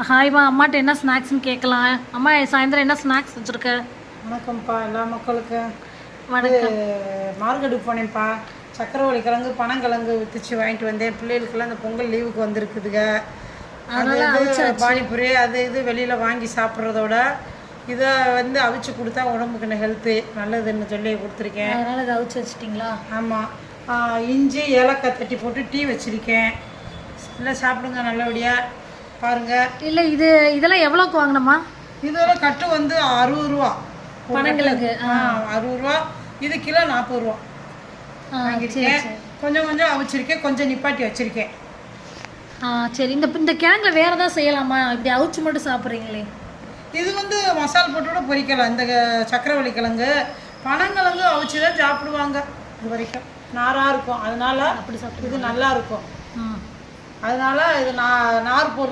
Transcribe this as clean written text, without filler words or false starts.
ஹாய்மா, அம்மாட்ட என்ன ஸ்நாக்ஸ்னு கேட்கலாம். அம்மா சாயந்தரம் என்ன ஸ்நாக்ஸ் வச்சுருக்க? வணக்கம்ப்பா எல்லா மக்களுக்கும். வணக்கம். மார்க்கெட்டுக்கு போனேன்ப்பா. சக்கரவள்ளி கிழங்கு பனங்கிழங்கு வித்துச்சு வாங்கிட்டு வந்தேன். பிள்ளைகளுக்கெல்லாம் இந்த பொங்கல் லீவுக்கு வந்திருக்குதுங்க. அது பானிபூரி அது இது வெளியில் வாங்கி சாப்பிட்றதோட இதை அவிச்சு கொடுத்தா உடம்புக்கு ஹெல்த்து நல்லதுன்னு சொல்லி கொடுத்துருக்கேன். அதனால் இதை அவிச்சு வச்சிட்டிங்களா? ஆமாம். இஞ்சி ஏலக்காய் தட்டி போட்டு டீ வச்சுருக்கேன். இல்லை சாப்பிடுங்க நல்லபடியாக பாருங்கள். இல்லை இதெல்லாம் எவ்வளோக்கு வாங்கினம்மா? இதெல்லாம் கட்டு 60 ரூபா. பனங்கிழங்கு 60 ரூபா. இது கிலோ 40 ரூபா வாங்கியிருக்கேன். கொஞ்சம் கொஞ்சம் அவிச்சிருக்கேன், கொஞ்சம் நிப்பாட்டி வச்சுருக்கேன். சரி. இந்த கிழங்குல வேறு ஏதாவது செய்யலாமா? இப்படி அவிச்சு மட்டும் சாப்பிட்றீங்களே. இது மசால் போட்டு கூட பொரிக்கலாம். இந்த சக்கரவள்ளி கிழங்கு பனங்கிழங்கு அவிச்சு தான் சாப்பிடுவாங்க. இது வரைக்கும் நாராக இருக்கும், அதனால அப்படி சாப்பிட்டு இது நல்லா இருக்கும். அதனால இது நார் பொருள்